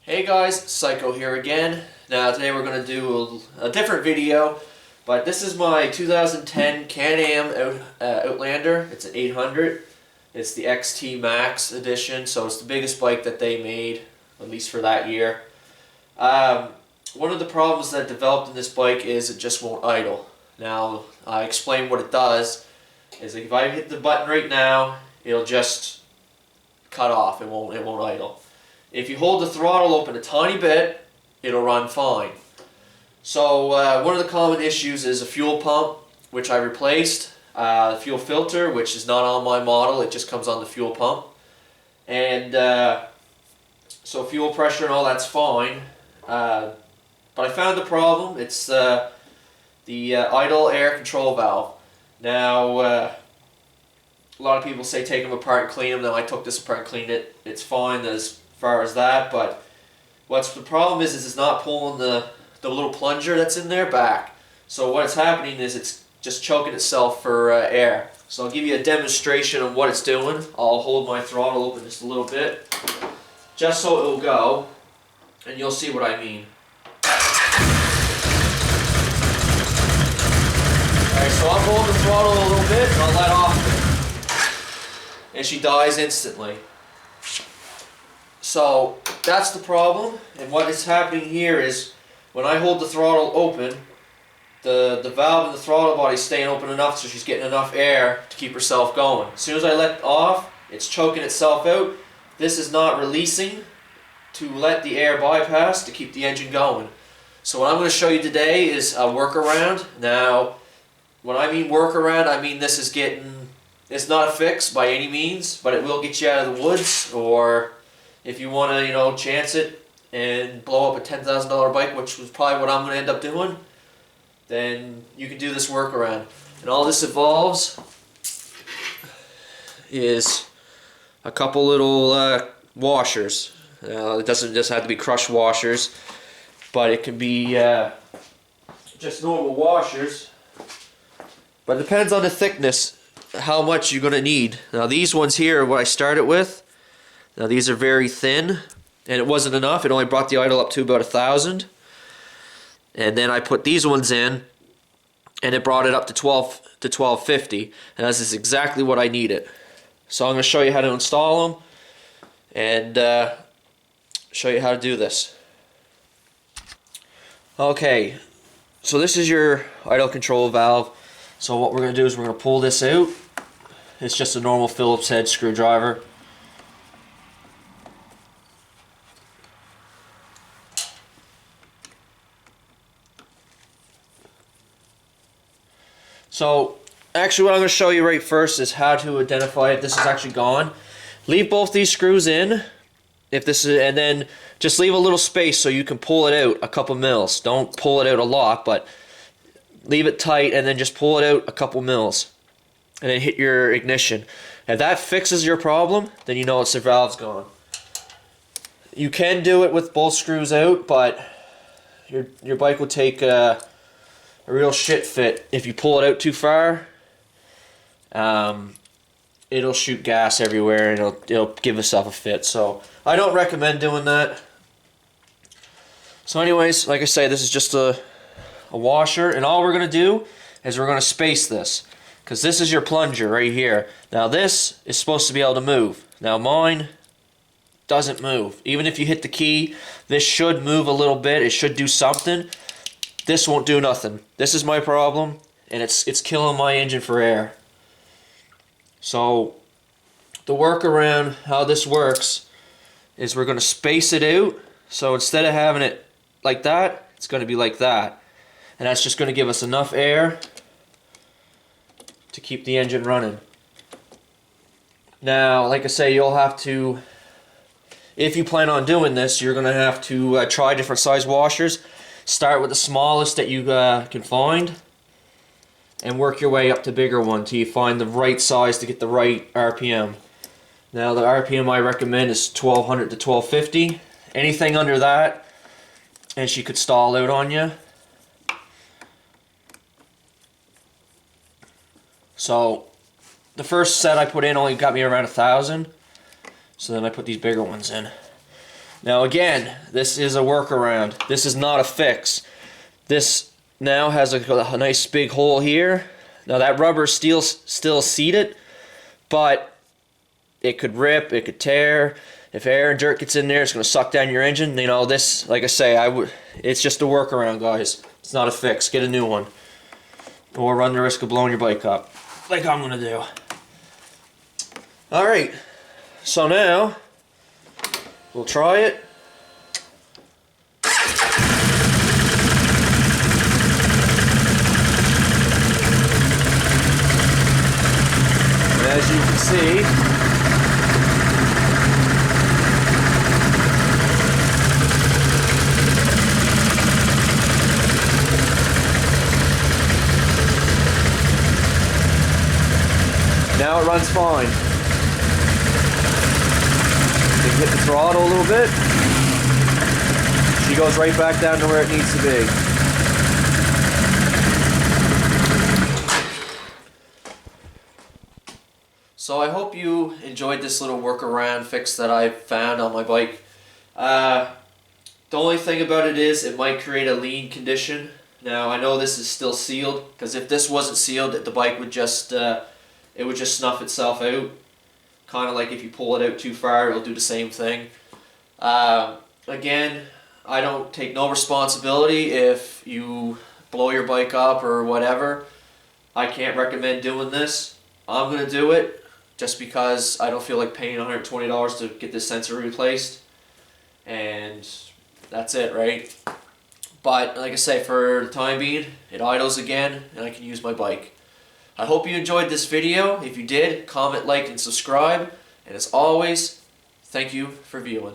Hey guys, Psycho here again. Now today we're going to do a different video, but this is my 2010 Can Am Outlander. It's an 800. It's the XT Max edition, so it's the biggest bike that they made, at least for that year. One of the problems that developed in this bike is it just won't idle. Now, I explain what it does. Is if I hit the button right now, it'll just cut off. It won't idle. If you hold the throttle open a tiny bit, it'll run fine. So one of the common issues is a fuel pump, which I replaced. The fuel filter, which is not on my model, it just comes on the fuel pump. And so fuel pressure and all that's fine. But I found the problem. It's the idle air control valve. Now, a lot of people say take them apart and clean them. Now I took this apart and cleaned it. It's fine as far as that, but what's the problem is it's not pulling the little plunger that's in there back. So what's happening is it's just choking itself for air. So I'll give you a demonstration of what it's doing. I'll hold my throttle open just a little bit, just so it'll go, and you'll see what I mean. Alright, so I'll hold the throttle a little bit and I'll let off, and she dies instantly. So that's the problem, and what is happening here is when I hold the throttle open, the valve in the throttle body is staying open enough so she's getting enough air to keep herself going. As soon as I let off, it's choking itself out. This is not releasing to let the air bypass to keep the engine going. So what I'm going to show you today is a workaround. Now, when I mean workaround, I mean this is it's not a fix by any means, but it will get you out of the woods, or if you want to, chance it and blow up a $10,000 bike, which was probably what I'm going to end up doing, then you can do this workaround. And all this involves is a couple little washers. It doesn't just have to be crushed washers, but it can be just normal washers. But it depends on the thickness, how much you're going to need. Now these ones here are what I started with. Now these are very thin, and it wasn't enough. It only brought the idle up to about 1,000. And then I put these ones in, and it brought it up to 1250. And this is exactly what I needed. So I'm going to show you how to install them, and show you how to do this. Okay, so this is your idle control valve. So what we're going to do is we're going to pull this out. It's just a normal Phillips head screwdriver. So, actually what I'm going to show you right first is how to identify if this is actually gone. Leave both these screws in, and then just leave a little space so you can pull it out a couple mils. Don't pull it out a lot, but leave it tight and then just pull it out a couple mils. And then hit your ignition. If that fixes your problem, then you know it's the valve's gone. You can do it with both screws out, but your bike will take a real shit fit if you pull it out too far. It'll shoot gas everywhere and it'll give itself a fit. So I don't recommend doing that. So anyways, like I say, this is just a washer, and all we're going to do is we're going to space this, because this is your plunger right here. Now this is supposed to be able to move. Now mine doesn't move. Even if you hit the key, this should move a little bit. It should do something. This won't do nothing. This is my problem, and it's killing my engine for air. So the workaround, how this works, is we're going to space it out. So instead of having it like that, it's going to be like that. And that's just going to give us enough air to keep the engine running. Now, like I say, you'll have to, if you plan on doing this, you're going to have to try different size washers. Start with the smallest that you can find, and work your way up to bigger one until you find the right size to get the right RPM. Now the RPM I recommend is 1200 to 1250. Anything under that, and she could stall out on you. So the first set I put in only got me around 1,000. So then I put these bigger ones in. Now again, this is a workaround. This is not a fix. This now has a nice big hole here. Now that rubber still seated, but it could rip, it could tear. If air and dirt gets in there, it's going to suck down your engine. You know, this, like I say, it's just a workaround, guys. It's not a fix. Get a new one. Or run the risk of blowing your bike up, like I'm going to do. Alright, so now, we'll try it. And as you can see, now it runs fine. You can hit the throttle a little bit. She goes right back down to where it needs to be. So I hope you enjoyed this little workaround fix that I found on my bike. The only thing about it is it might create a lean condition. Now I know this is still sealed, because if this wasn't sealed, the bike would just it would just snuff itself out. Kind of like if you pull it out too far, it'll do the same thing. Again, I don't take no responsibility if you blow your bike up or whatever. I can't recommend doing this. I'm going to do it just because I don't feel like paying $120 to get this sensor replaced. And that's it, right? But like I say, for the time being, it idles again and I can use my bike. I hope you enjoyed this video. If you did, comment, like, and subscribe. And as always, thank you for viewing.